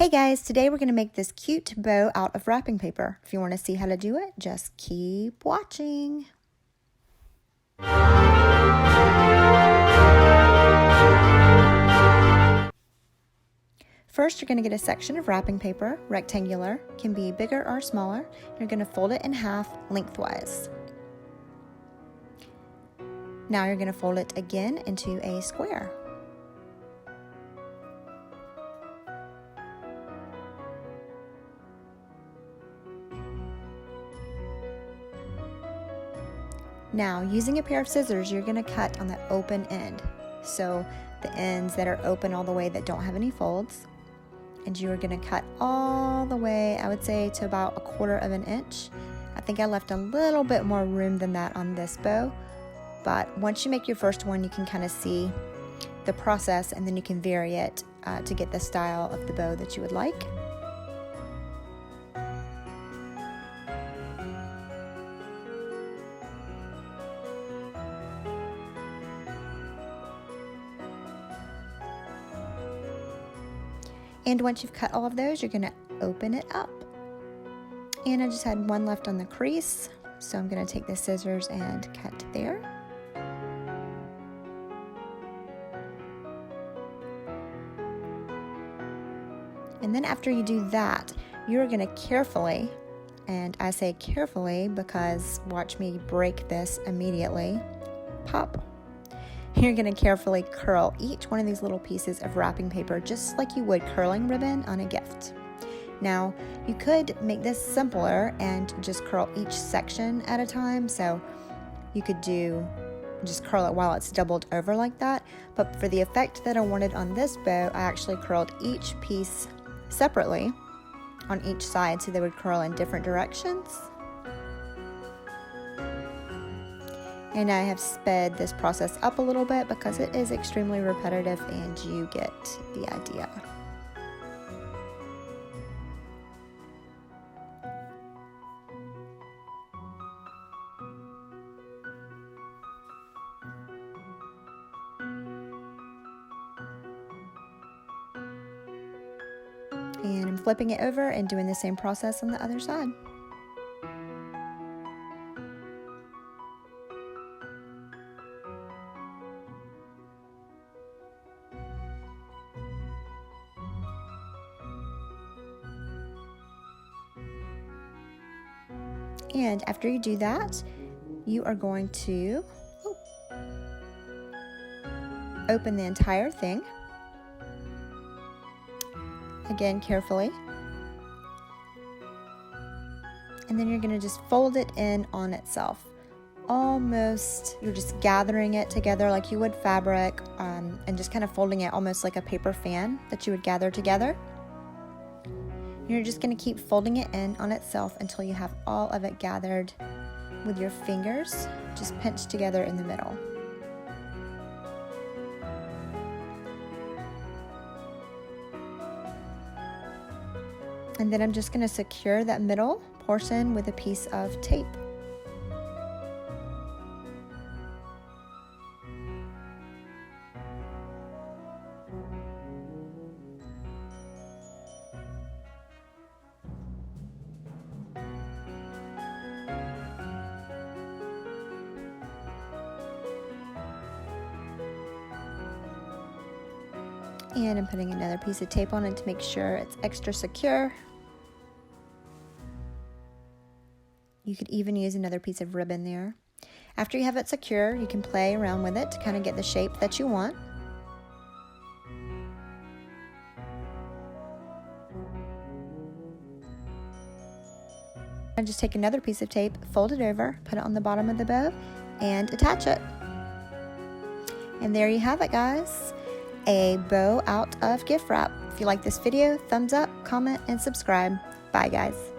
Hey guys, today we're going to make this cute bow out of wrapping paper. If you want to see how to do it, just keep watching. First, you're going to get a section of wrapping paper, rectangular, can be bigger or smaller. You're going to fold it in half lengthwise. Now you're going to fold it again into a square. Now, using a pair of scissors, you're going to cut on the open end. So the ends that are open all the way that don't have any folds. And you are going to cut all the way, I would say, to about 1/4 of an inch. I think I left a little bit more room than that on this bow. But once you make your first one, you can kind of see the process, and then you can vary it to get the style of the bow that you would like. And once you've cut all of those, you're going to open it up. And I just had one left on the crease, so I'm going to take the scissors and cut there. And then after you do that, you're going to carefully, and I say carefully because watch me break this immediately, pop. You're going to carefully curl each one of these little pieces of wrapping paper just like you would curling ribbon on a gift. Now, you could make this simpler and just curl each section at a time, so you could just curl it while it's doubled over like that, but for the effect that I wanted on this bow, I actually curled each piece separately on each side so they would curl in different directions. And I have sped this process up a little bit because it is extremely repetitive and you get the idea. And I'm flipping it over and doing the same process on the other side. And after you do that, you are going to open the entire thing. Again, carefully. And then you're going to just fold it in on itself. Almost, you're just gathering it together like you would fabric, and just kind of folding it almost like a paper fan that you would gather together. You're just going to keep folding it in on itself until you have all of it gathered with your fingers, just pinched together in the middle. And then I'm just going to secure that middle portion with a piece of tape. And I'm putting another piece of tape on it to make sure it's extra secure. You could even use another piece of ribbon there. After you have it secure, you can play around with it to kind of get the shape that you want. And just take another piece of tape, fold it over, put it on the bottom of the bow, and attach it. And there you have it, guys. A bow out of gift wrap. If you like this video, thumbs up, comment, and subscribe. Bye, guys.